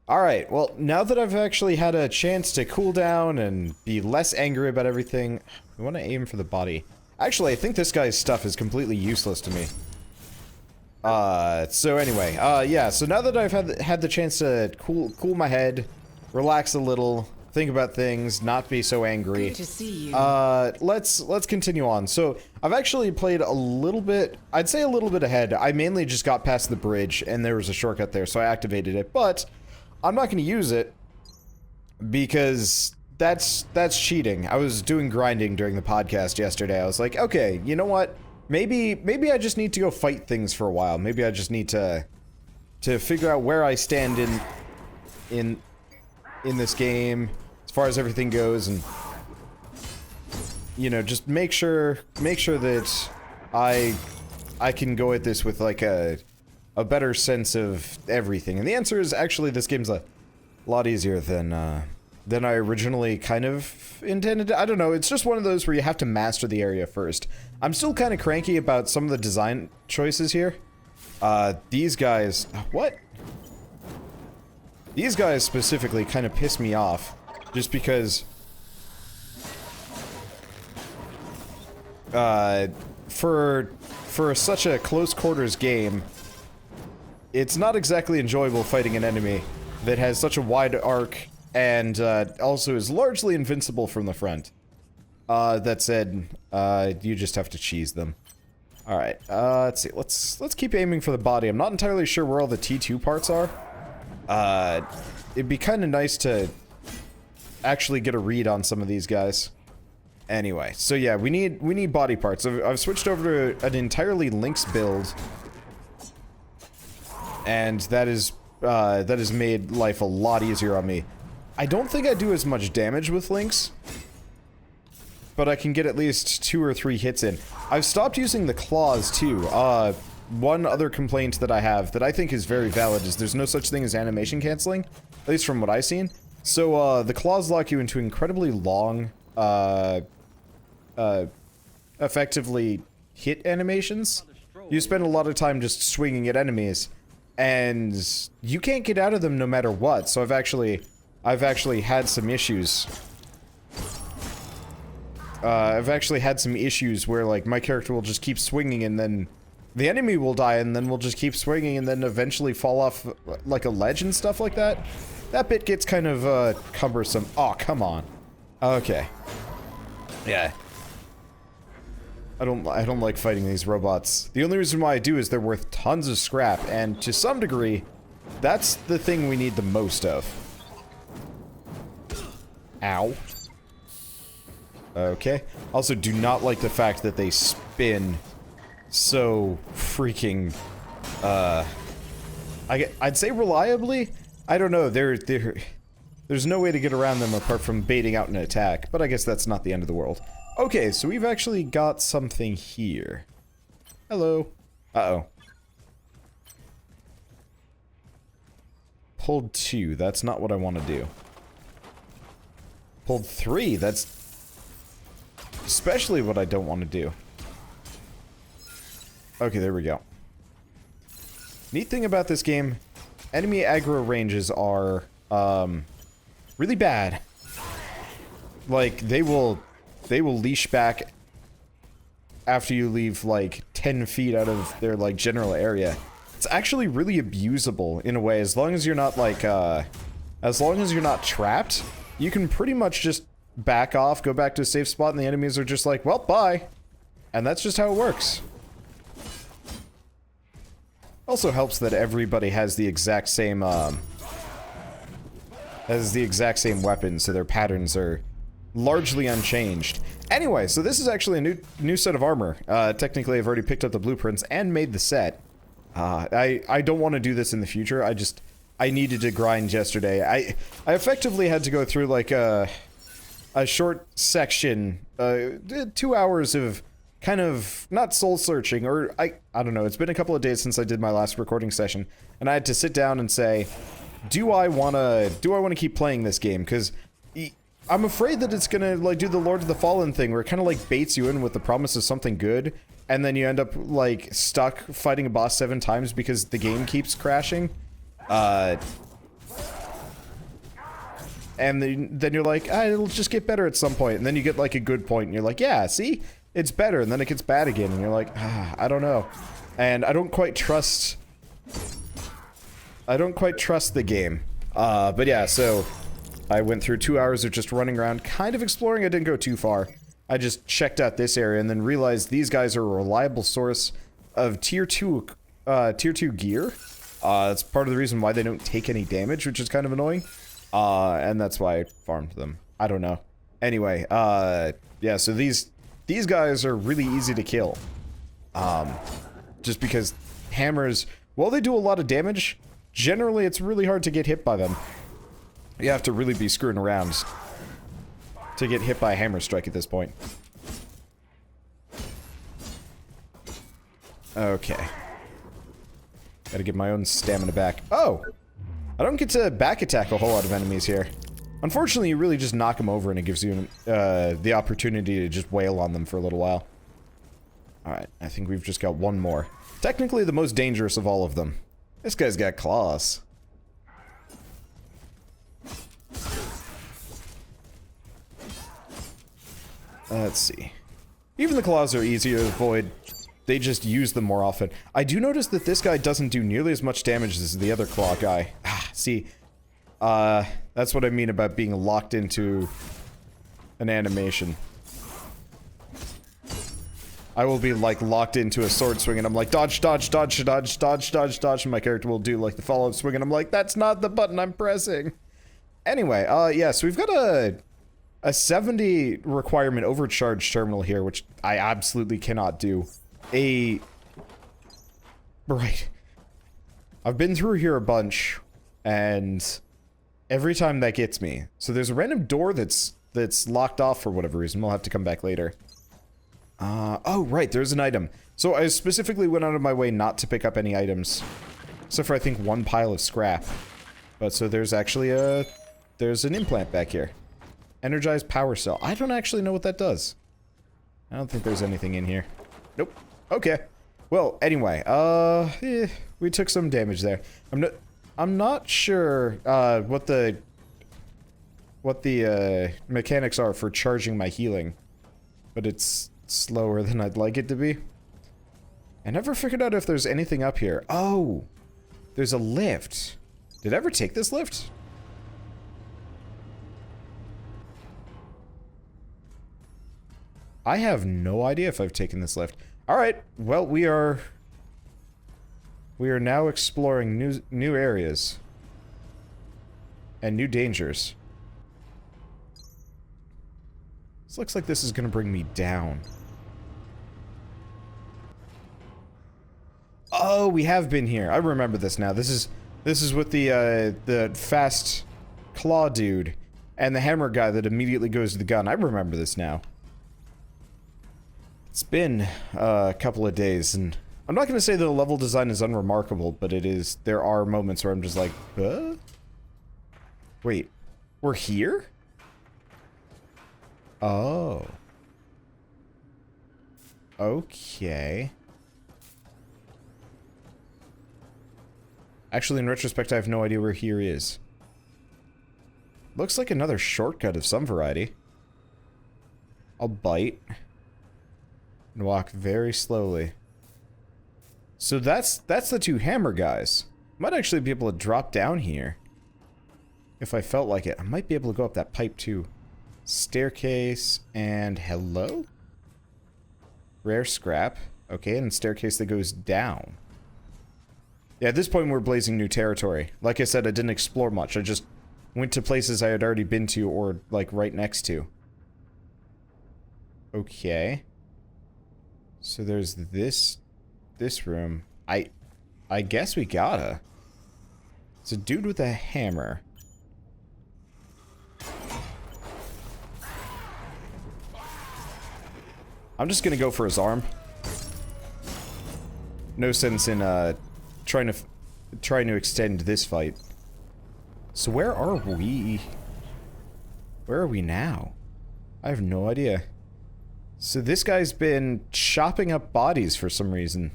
Alright, well, now that I've actually had a chance to cool down and be less angry about everything, we want to aim for the body. Actually, I think this guy's stuff is completely useless to me. So anyway, yeah, so now that I've had the chance to cool my head, relax a little, think about things, not be so angry. Good to see you. Let's continue on. So, I've actually played a little bit, I'd say a little bit ahead. I mainly just got past the bridge, and there was a shortcut there, so I activated it, but I'm not going to use it because that's cheating. I was doing grinding during the podcast yesterday. I was like, okay, you know what? Maybe I just need to go fight things for a while. Maybe I just need to figure out where I stand in this game as far as everything goes, and you know, just make sure that I can go at this with like a better sense of everything. And the answer is actually this game's a lot easier than I originally kind of intended. I don't know, it's just one of those where you have to master the area first. I'm still kind of cranky about some of the design choices here. These guys... What? These guys specifically kind of piss me off, just because... for such a close quarters game, it's not exactly enjoyable fighting an enemy that has such a wide arc and also is largely invincible from the front. That said, you just have to cheese them. Alright, let's see, let's keep aiming for the body. I'm not entirely sure where all the T2 parts are. It'd be kind of nice to actually get a read on some of these guys. Anyway, so yeah, we need body parts. I've switched over to an entirely Lynx build, and that has made life a lot easier on me. I don't think I do as much damage with Lynx, but I can get at least 2 or 3 hits in. I've stopped using the claws too. One other complaint that I have that I think is very valid is there's no such thing as animation canceling, at least from what I've seen. So the claws lock you into incredibly long, effectively hit animations. You spend a lot of time just swinging at enemies, and you can't get out of them no matter what. So I've actually had some issues. I've actually had some issues where, like, my character will just keep swinging and then the enemy will die and then we'll just keep swinging and then eventually fall off, like, a ledge and stuff like that. That bit gets kind of, cumbersome. Aw, come on. Okay. Yeah. I don't like fighting these robots. The only reason why I do is they're worth tons of scrap, and to some degree, that's the thing we need the most of. Ow. Okay. Also, do not like the fact that they spin so freaking, I'd say reliably? I don't know, there's no way to get around them apart from baiting out an attack, but I guess that's not the end of the world. Okay, so we've actually got something here. Hello. Uh-oh. Pulled 2, that's not what I want to do. Pulled 3, that's especially what I don't want to do. Okay, there we go. Neat thing about this game, enemy aggro ranges are, really bad. Like, they will leash back after you leave, like, 10 feet out of their, like, general area. It's actually really abusable, in a way, as long as you're not, like, as long as you're not trapped, you can pretty much just back off, go back to a safe spot, and the enemies are just like, well, bye. And that's just how it works. Also helps that everybody has the exact same, weapon, so their patterns are largely unchanged. Anyway, so this is actually a new set of armor. Technically, I've already picked up the blueprints and made the set. I don't want to do this in the future. I needed to grind yesterday. I effectively had to go through, like, a short section, 2 hours of kind of, not soul-searching, or, I don't know, it's been a couple of days since I did my last recording session, and I had to sit down and say, do I wanna keep playing this game? Because I'm afraid that it's gonna, like, do the Lord of the Fallen thing, where it kind of, like, baits you in with the promise of something good, and then you end up, like, stuck fighting a boss 7 times because the game keeps crashing. and then you're like, ah, it'll just get better at some point, and then you get like a good point, and you're like, yeah, see, it's better, and then it gets bad again, and you're like, ah, I don't know, and I don't quite trust the game. But yeah, so I went through 2 hours of just running around, kind of exploring. I didn't go too far. I just checked out this area and then realized these guys are a reliable source of tier 2 gear. That's part of the reason why they don't take any damage, which is kind of annoying. And that's why I farmed them. I don't know. Anyway, yeah, so these guys are really easy to kill. Just because hammers, while they do a lot of damage, generally it's really hard to get hit by them. You have to really be screwing around to get hit by a hammer strike at this point. Okay. Gotta get my own stamina back. Oh! I don't get to back attack a whole lot of enemies here. Unfortunately, you really just knock them over and it gives you the opportunity to just wail on them for a little while. Alright, I think we've just got one more. Technically the most dangerous of all of them. This guy's got claws. Let's see. Even the claws are easier to avoid. They just use them more often. I do notice that this guy doesn't do nearly as much damage as the other claw guy. Ah, see. That's what I mean about being locked into an animation. I will be, like, locked into a sword swing, and I'm like, dodge, dodge, dodge, dodge, dodge, dodge, dodge, and my character will do, like, the follow-up swing, and I'm like, that's not the button I'm pressing. Anyway, yeah, so we've got a 70 requirement overcharge terminal here, which I absolutely cannot do. Right. I've been through here a bunch, and every time that gets me. So there's a random door that's locked off for whatever reason. We'll have to come back later. Oh, right, there's an item. So I specifically went out of my way not to pick up any items. Except for, I think, one pile of scrap. But so there's actually there's an implant back here. Energized power cell. I don't actually know what that does. I don't think there's anything in here. Nope. Okay. Well, anyway, we took some damage there. I'm not sure, what the mechanics are for charging my healing. But it's slower than I'd like it to be. I never figured out if there's anything up here. Oh! There's a lift. Did I ever take this lift? I have no idea if I've taken this lift. Alright, well, we are now exploring new areas. And new dangers. This looks like this is gonna bring me down. Oh, we have been here. I remember this now. This is with the fast claw dude and the hammer guy that immediately goes to the gun. I remember this now. It's been a couple of days, and I'm not gonna say the level design is unremarkable, but it is. There are moments where I'm just like, huh? Wait, we're here? Oh. Okay. Actually, in retrospect, I have no idea where here is. Looks like another shortcut of some variety. I'll bite. And walk very slowly. So that's the two hammer guys. Might actually be able to drop down here. If I felt like it. I might be able to go up that pipe too. Staircase and hello? Rare scrap. Okay, and staircase that goes down. Yeah, at this point we're blazing new territory. Like I said, I didn't explore much. I just went to places I had already been to or, like, right next to. Okay. So there's this room. I guess we gotta. It's a dude with a hammer. I'm just gonna go for his arm. No sense in trying to extend this fight. So where are we? Where are we now? I have no idea. So this guy's been chopping up bodies for some reason.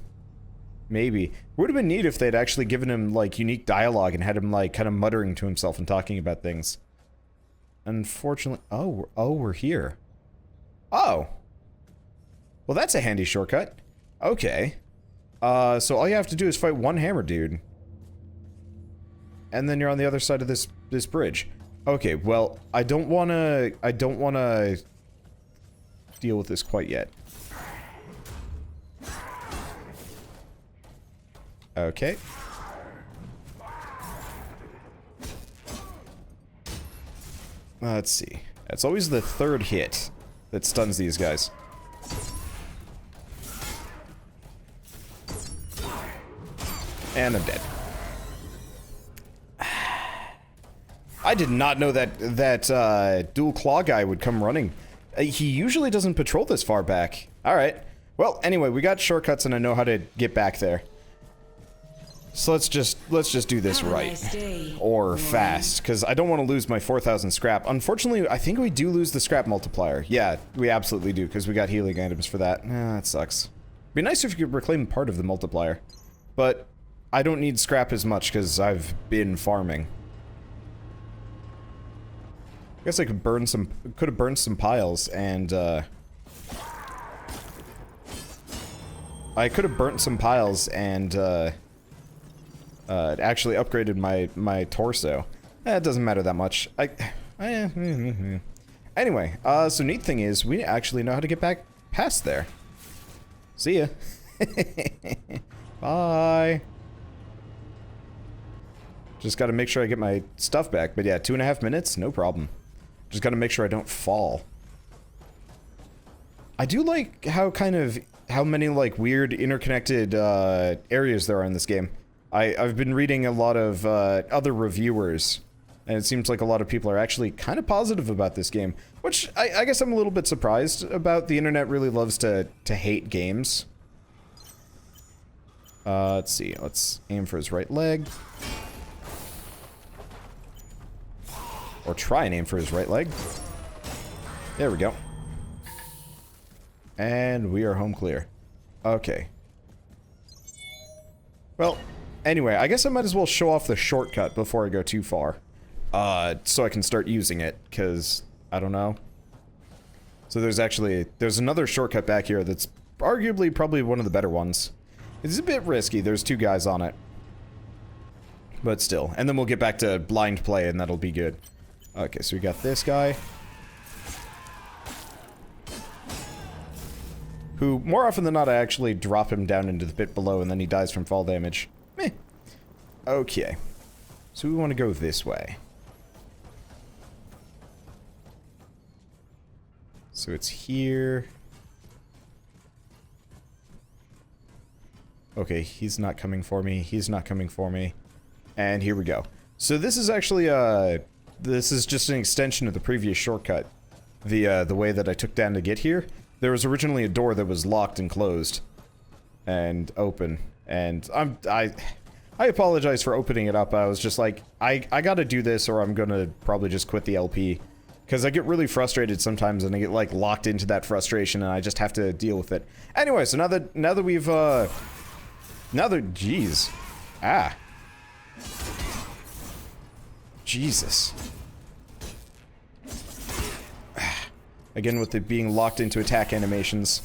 Maybe. Would have been neat if they'd actually given him, like, unique dialogue and had him, like, kind of muttering to himself and talking about things. unfortunately... Oh, we're here. Oh! Well, that's a handy shortcut. Okay. So all you have to do is fight one hammer dude. And then you're on the other side of this bridge. Okay, well, I don't wanna deal with this quite yet. Okay. Let's see. It's always the third hit that stuns these guys. And I'm dead. I did not know that dual claw guy would come running. He usually doesn't patrol this far back. Alright. Well, anyway, we got shortcuts and I know how to get back there. So let's just do this right. Or fast, because I don't want to lose my 4,000 scrap. Unfortunately, I think we do lose the scrap multiplier. Yeah, we absolutely do, because we got healing items for that. That sucks. Be nice if you could reclaim part of the multiplier. But I don't need scrap as much, because I've been farming. I guess I could burn some, could have burned some piles, and, I could have burnt some piles, and, it actually upgraded my torso. It doesn't matter that much. Anyway, so neat thing is, we actually know how to get back past there. See ya. Bye. Just gotta make sure I get my stuff back. But yeah, 2.5 minutes, no problem. Just gotta make sure I don't fall. I do like how how many like weird interconnected areas there are in this game. I've been reading a lot of other reviewers, and it seems like a lot of people are actually kind of positive about this game, which I guess I'm a little bit surprised about. The internet really loves to hate games. Let's see, let's aim for his right leg. Or try and aim for his right leg. There we go. And we are home clear. Okay. Well, anyway, I guess I might as well show off the shortcut before I go too far. So I can start using it, because I don't know. So there's another shortcut back here that's arguably probably one of the better ones. It's a bit risky, there's 2 guys on it. But still, and then we'll get back to blind play and that'll be good. Okay, so we got this guy. Who, more often than not, I actually drop him down into the pit below and then he dies from fall damage. Meh. Okay. So we want to go this way. So it's here. Okay, he's not coming for me. He's not coming for me. And here we go. So this is actually, this is just an extension of the previous shortcut. The way that I took down to get here. There was originally a door that was locked and closed. And open. And I apologize for opening it up. I was just like, I gotta do this or I'm gonna probably just quit the LP. Because I get really frustrated sometimes and I get like locked into that frustration and I just have to deal with it. Anyway, so now that we've, jeez. Ah. Jesus. Again with it being locked into attack animations.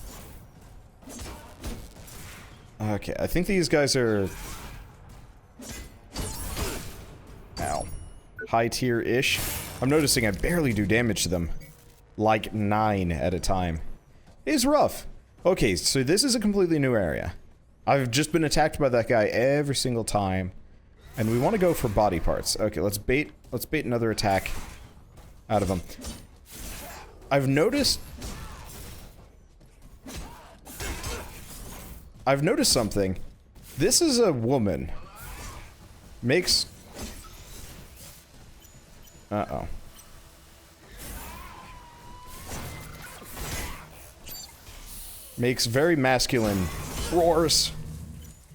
Okay, I think these guys are... Ow. High tier-ish. I'm noticing I barely do damage to them. Like 9 at a time. It's rough. Okay, so this is a completely new area. I've just been attacked by that guy every single time. And we want to go for body parts. Okay, let's bait another attack out of him. I've noticed something. This is a woman. Makes... Uh-oh. Makes very masculine roars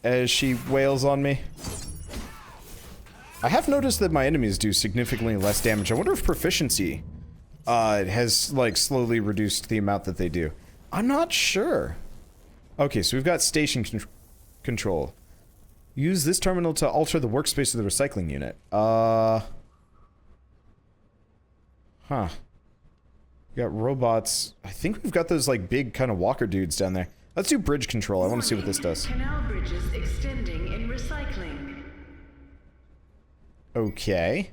as she wails on me. I have noticed that my enemies do significantly less damage. I wonder if proficiency has, like, slowly reduced the amount that they do. I'm not sure. Okay, so we've got station control. Use this terminal to alter the workspace of the recycling unit. Huh. Huh. We got robots. I think we've got those, like, big kind of walker dudes down there. Let's do bridge control. I want to see what this does. Canal bridges extending in recycling. Okay.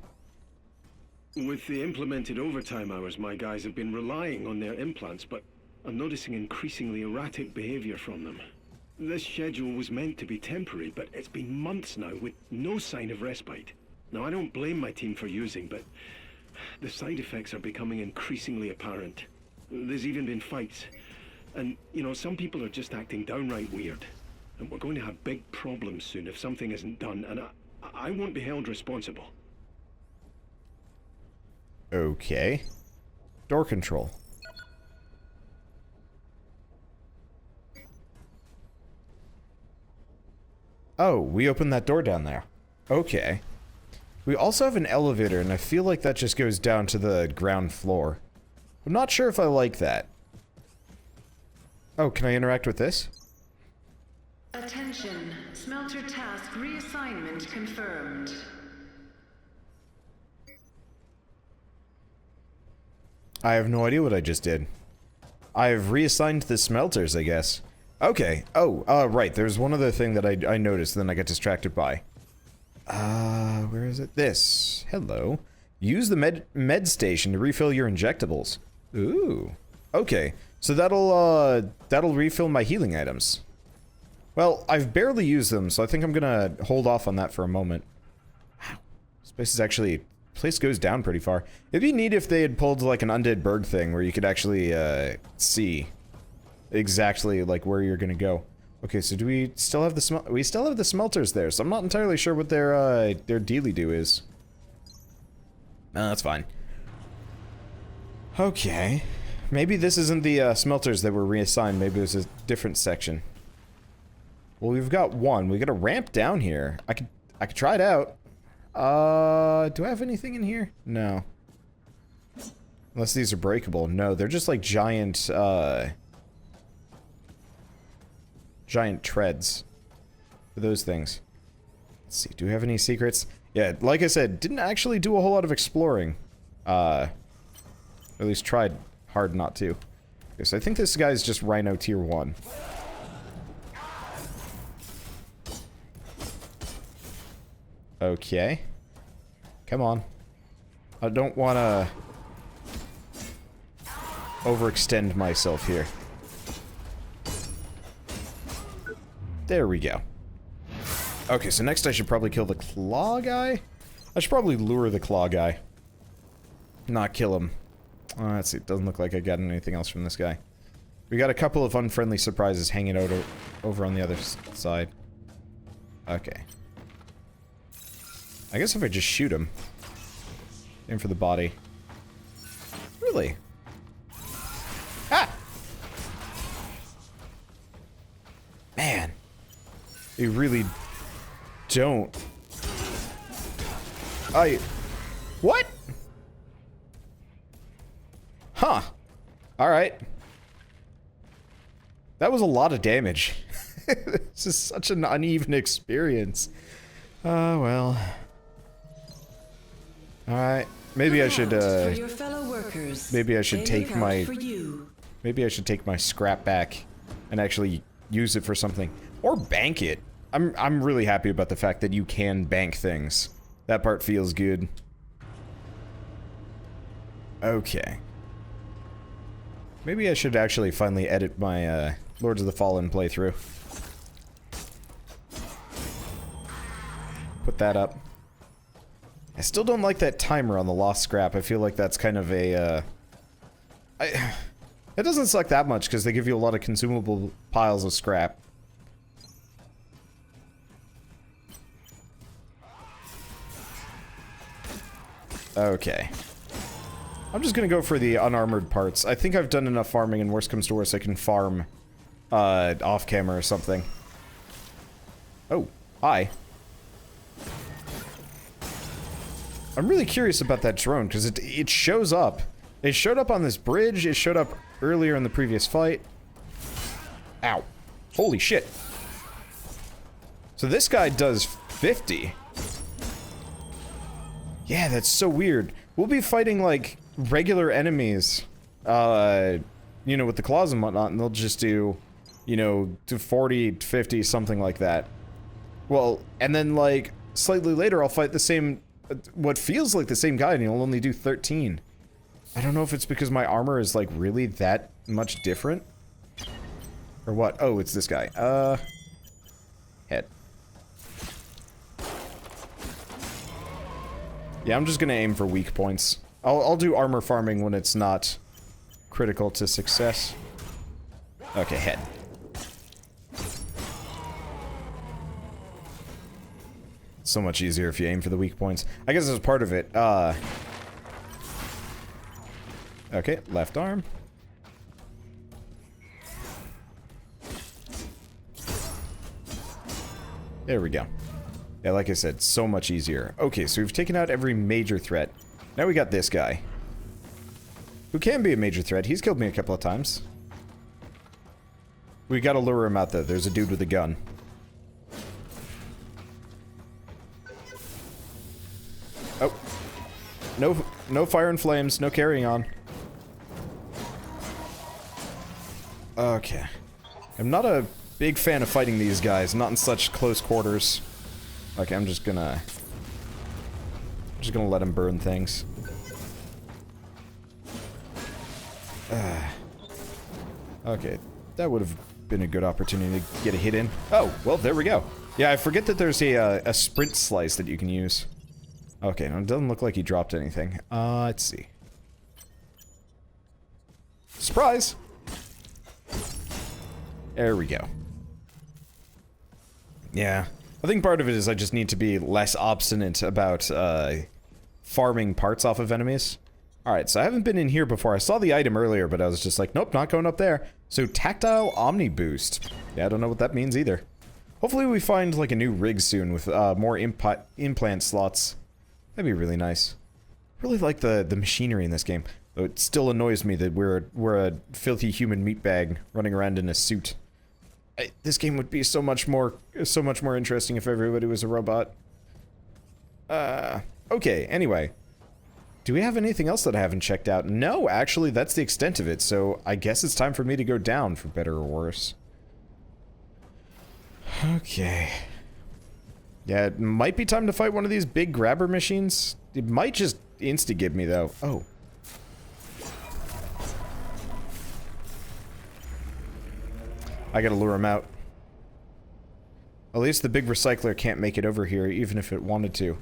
With the implemented overtime hours, my guys have been relying on their implants, but I'm noticing increasingly erratic behavior from them. This schedule was meant to be temporary, but it's been months now with no sign of respite. Now, I don't blame my team for using, but the side effects are becoming increasingly apparent. There's even been fights. And, you know, some people are just acting downright weird. And we're going to have big problems soon if something isn't done, and I won't be held responsible. Okay. Door control. Oh, we opened that door down there. Okay. We also have an elevator, and I feel like that just goes down to the ground floor. I'm not sure if I like that. Oh, can I interact with this? Attention. Smelter task reassignment confirmed. I have no idea what I just did. I have reassigned the smelters, I guess. Okay. Oh, right. There's one other thing that I noticed, then I get distracted by. Where is it? This. Hello. Use the med station to refill your injectables. Ooh. Okay. So that'll refill my healing items. Well, I've barely used them, so I think I'm gonna hold off on that for a moment. Wow. This place is actually... place goes down pretty far. It'd be neat if they had pulled like an Undead Berg thing where you could actually see exactly like where you're gonna go. Okay, so do we still have the we still have the smelters there, so I'm not entirely sure what their dealy-do is. No, that's fine. Okay. Maybe this isn't the smelters that were reassigned, maybe it was a different section. Well, we've got one. We got a ramp down here. I could try it out. Do I have anything in here? No. Unless these are breakable. No, they're just like giant, giant treads. For those things. Let's see, do we have any secrets? Yeah, like I said, didn't actually do a whole lot of exploring. At least tried hard not to. Okay, so I think this guy's just Rhino Tier 1. Okay. Come on. I don't want to overextend myself here. There we go. Okay, so next I should probably kill the claw guy? I should probably lure the claw guy. Not kill him. Let's see, it doesn't look like I got anything else from this guy. We got a couple of unfriendly surprises hanging out over on the other side. Okay. I guess if I just shoot him. Aim for the body. Really? Ah! Man. You really don't. What? Huh. Alright. That was a lot of damage. This is such an uneven experience. Well. Alright. Maybe I should, maybe I should take my... Maybe I should take my scrap back and actually use it for something. Or bank it. I'm really happy about the fact that you can bank things. That part feels good. Okay. Maybe I should actually finally edit my, Lords of the Fallen playthrough. Put that up. I still don't like that timer on the lost scrap. I feel like that's kind of a, it doesn't suck that much because they give you a lot of consumable piles of scrap. Okay. I'm just gonna go for the unarmored parts. I think I've done enough farming, and worst comes to worst, I can farm, off camera or something. Oh, hi. I'm really curious about that drone, because it shows up. It showed up on this bridge, it showed up earlier in the previous fight. Ow. Holy shit. So this guy does 50. Yeah, that's so weird. We'll be fighting, like, regular enemies, you know, with the claws and whatnot, and they'll just do, you know, to 40, 50, something like that. Well, and then, like, slightly later, I'll fight the same, what feels like the same guy, and he'll only do 13. I don't know if it's because my armor is, like, really that much different. Or what? Oh, it's this guy. Head. Yeah, I'm just gonna aim for weak points. I'll do armor farming when it's not critical to success. Okay, head. So much easier if you aim for the weak points. I guess that's part of it. Okay, left arm. There we go. Yeah, like I said, so much easier. Okay, so we've taken out every major threat. Now we got this guy. Who can be a major threat. He's killed me a couple of times. We gotta lure him out though. There's a dude with a gun. Oh. No fire and flames, no carrying on. Okay. I'm not a big fan of fighting these guys, not in such close quarters. Okay, I'm just gonna let him burn things. Okay, that would have been a good opportunity to get a hit in. Oh, well, there we go. Yeah, I forget that there's a sprint slice that you can use. Okay, now it doesn't look like he dropped anything. Let's see. Surprise! There we go. Yeah. I think part of it is I just need to be less obstinate about, farming parts off of enemies. Alright, so I haven't been in here before. I saw the item earlier, but I was just like, nope, not going up there. So, tactile omni boost. Yeah, I don't know what that means either. Hopefully we find, like, a new rig soon with, more implant slots. That'd be really nice. Really like the machinery in this game. Though it still annoys me that we're a filthy human meatbag running around in a suit. This game would be so much more interesting if everybody was a robot. Okay, anyway. Do we have anything else that I haven't checked out? No, actually, that's the extent of it, so I guess it's time for me to go down, for better or worse. Okay. Yeah, it might be time to fight one of these big grabber machines. It might just insta-give me, though. Oh. I gotta lure him out. At least the big recycler can't make it over here, even if it wanted to.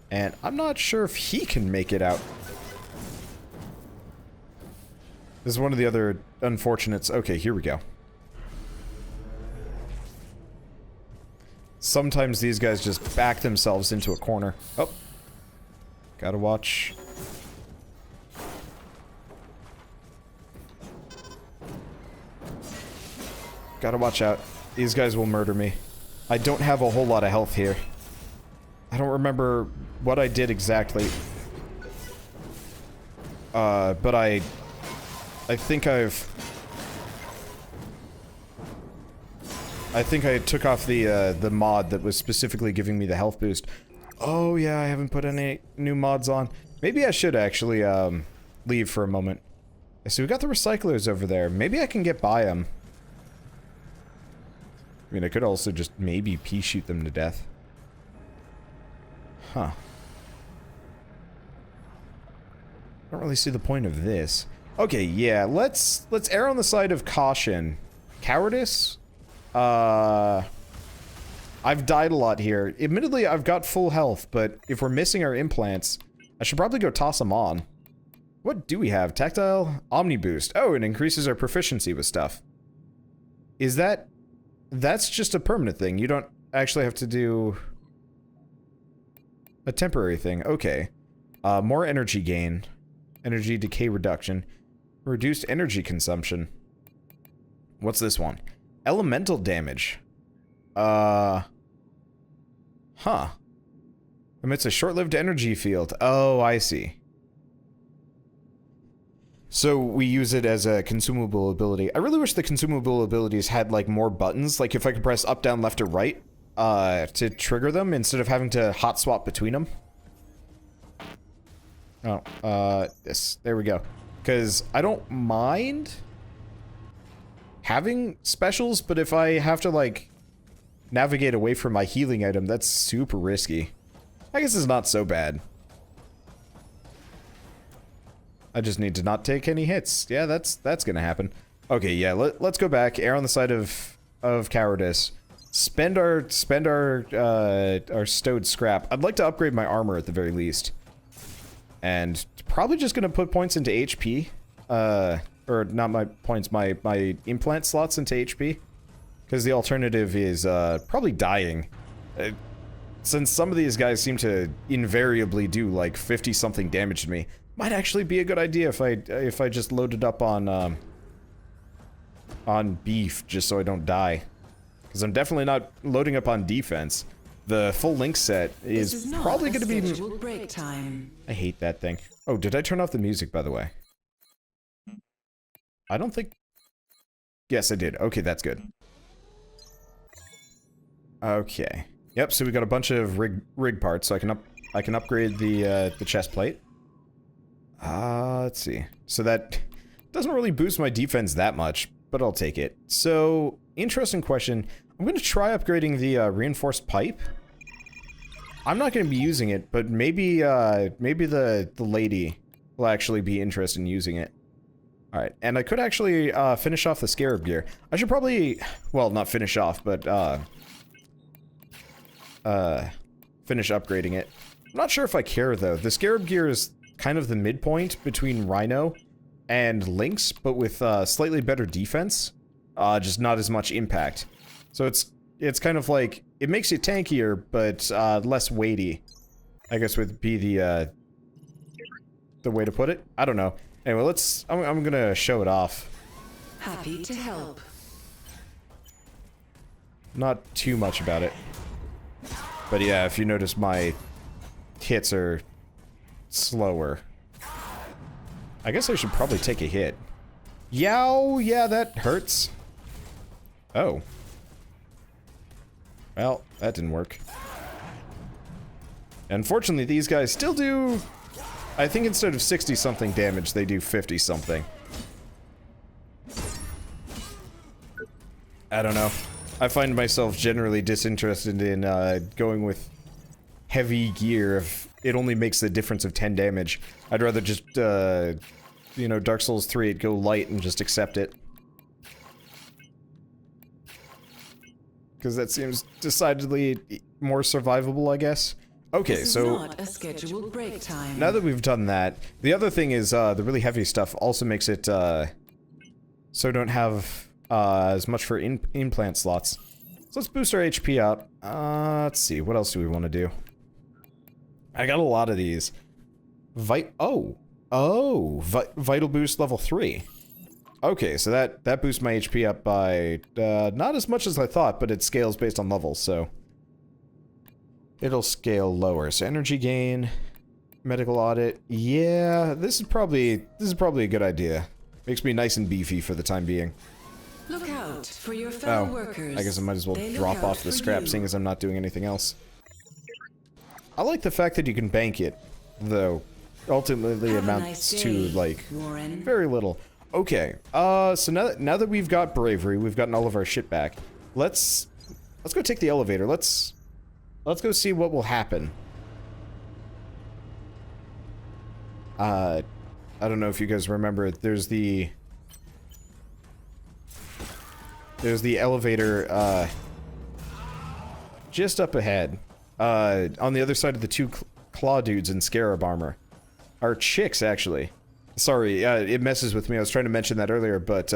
And I'm not sure if he can make it out. This is one of the other unfortunates. Okay, here we go. Sometimes these guys just back themselves into a corner. Oh. Gotta watch. Gotta watch out. These guys will murder me. I don't have a whole lot of health here. I don't remember what I did exactly. But I think I took off the mod that was specifically giving me the health boost. Oh yeah, I haven't put any new mods on. Maybe I should actually, leave for a moment. So we got the recyclers over there. Maybe I can get by them. I mean, I could also just maybe pea shoot them to death. Huh. I don't really see the point of this. Okay, yeah, let's err on the side of caution. Cowardice? I've died a lot here. Admittedly, I've got full health, but if we're missing our implants, I should probably go toss them on. What do we have? Tactile Omni Boost. Oh, it increases our proficiency with stuff. Is that... That's just a permanent thing. You don't actually have to do... a temporary thing. Okay. More energy gain. Energy decay reduction. Reduced energy consumption. What's this one? Elemental damage. Huh. Emits a short-lived energy field. Oh, I see. So we use it as a consumable ability. I really wish the consumable abilities had, like, more buttons. Like, if I could press up, down, left, or right, to trigger them, instead of having to hot swap between them. This. There we go. Because I don't mind having specials, but if I have to, like, navigate away from my healing item, that's super risky. I guess it's not so bad. I just need to not take any hits. Yeah, that's gonna happen. Okay, yeah, let's go back. Err on the side of cowardice. Spend our stowed scrap. I'd like to upgrade my armor at the very least. And probably just gonna put points into HP. Or not my points, my implant slots into HP. Because the alternative is probably dying. Since some of these guys seem to invariably do like 50-something damage to me, might actually be a good idea if I just loaded up on beef just so I don't die. Because I'm definitely not loading up on defense. The full link set is probably going to be... break time. I hate that thing. Oh, did I turn off the music, by the way? I don't think... Yes, I did. Okay, that's good. Okay. Yep, so we got a bunch of rig parts, so I can upgrade the chest plate. Let's see. So that doesn't really boost my defense that much, but I'll take it. So, interesting question. I'm going to try upgrading the reinforced pipe. I'm not going to be using it, but maybe the lady will actually be interested in using it. Alright, and I could actually finish off the scarab gear. I should probably, well, not finish off, but finish upgrading it. I'm not sure if I care, though. The scarab gear is kind of the midpoint between Rhino and Lynx, but with slightly better defense. Just not as much impact. So it's kind of like, it makes you tankier, but less weighty, I guess would be the way to put it. I don't know. Anyway, I'm gonna show it off. Happy to help. Not too much about it. But yeah, if you notice, my hits are slower. I guess I should probably take a hit. Yow, yeah, that hurts. Oh. Well, that didn't work. Unfortunately, these guys still do... I think instead of 60-something damage, they do 50-something. I don't know. I find myself generally disinterested in going with heavy gear if it only makes the difference of 10 damage. I'd rather just, you know, Dark Souls 3, go light and just accept it. Because that seems decidedly more survivable, I guess. Okay, so not a scheduled break time. Now that we've done that, the other thing is the really heavy stuff also makes it so I don't have as much for implant slots. So let's boost our HP up. Let's see, what else do we want to do? I got a lot of these. Vital boost level 3. Okay, so that boosts my HP up by not as much as I thought, but it scales based on levels, so it'll scale lower. So energy gain, medical audit. Yeah, this is probably a good idea. Makes me nice and beefy for the time being. Look out for your fellow workers. I guess I might as well drop off the scrap, seeing as I'm not doing anything else. I like the fact that you can bank it, though ultimately it amounts to, like, very little. Okay, so now that we've got bravery, we've gotten all of our shit back. Let's go take the elevator. Let's go see what will happen. I don't know if you guys remember, there's the elevator, just up ahead. On the other side of the two claw dudes in scarab armor. Are chicks, actually. Sorry, it messes with me. I was trying to mention that earlier, but,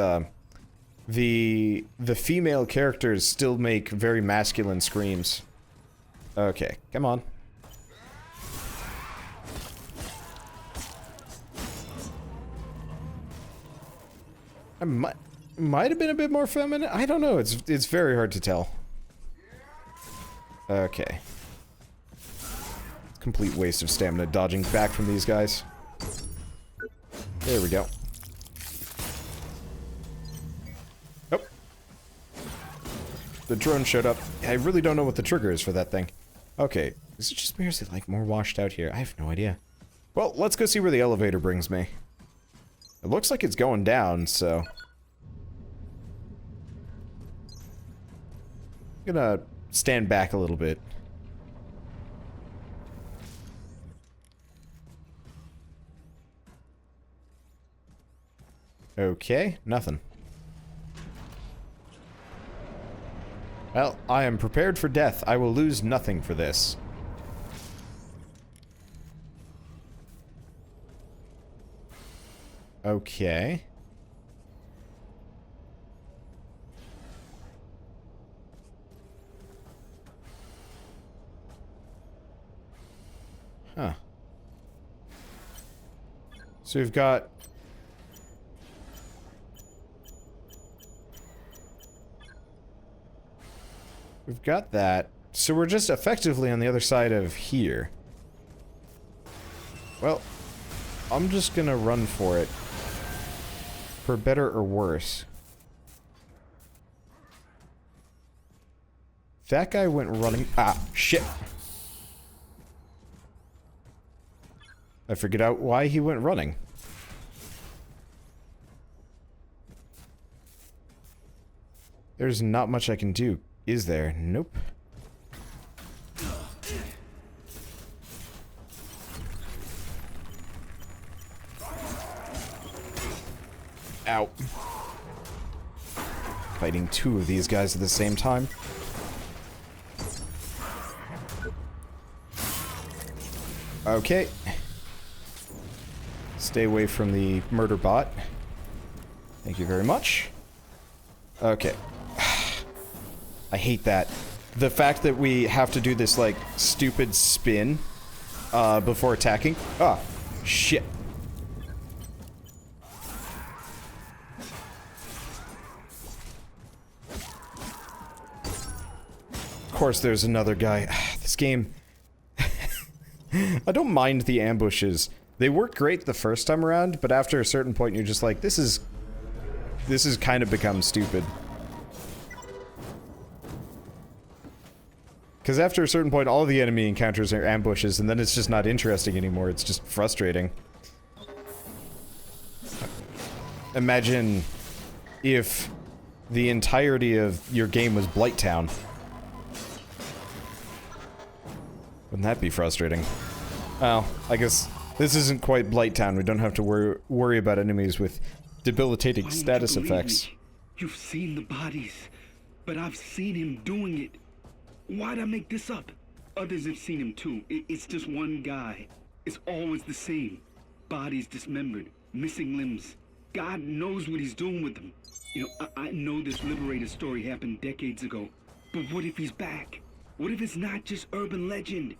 the female characters still make very masculine screams. Okay, come on. I might have been a bit more feminine. I don't know. It's very hard to tell. Okay. Complete waste of stamina dodging back from these guys. There we go. Oh. The drone showed up. I really don't know what the trigger is for that thing. Okay. Is it just me or is it like more washed out here? I have no idea. Well, let's go see where the elevator brings me. It looks like it's going down, so... I'm gonna stand back a little bit. Okay, nothing. Well, I am prepared for death. I will lose nothing for this. Okay. Huh. So we've got... We've got that. So we're just effectively on the other side of here. Well, I'm just gonna run for it. For better or worse. That guy went running... Ah, shit! I figured out why he went running. There's not much I can do, is there? Nope. Ow. Fighting two of these guys at the same time. Okay. Stay away from the murder bot. Thank you very much. Okay. I hate that. The fact that we have to do this, like, stupid spin before attacking. Ah, shit. Of course there's another guy. This game... I don't mind the ambushes. They work great the first time around, but after a certain point you're just like, this has kind of become stupid. Because after a certain point, all the enemy encounters are ambushes, and then it's just not interesting anymore. It's just frustrating. Imagine if the entirety of your game was Blight Town. Wouldn't that be frustrating? Well, I guess this isn't quite Blight Town. We don't have to worry about enemies with debilitating status effects. You've seen the bodies, but I've seen him doing it. Why'd I make this up? Others have seen him too. It's just one guy. It's always the same. Bodies dismembered, missing limbs. God knows what he's doing with them. You know, I know this Liberator story happened decades ago, but what if he's back? What if it's not just urban legend?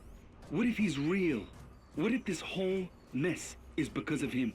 What if he's real? What if this whole mess is because of him?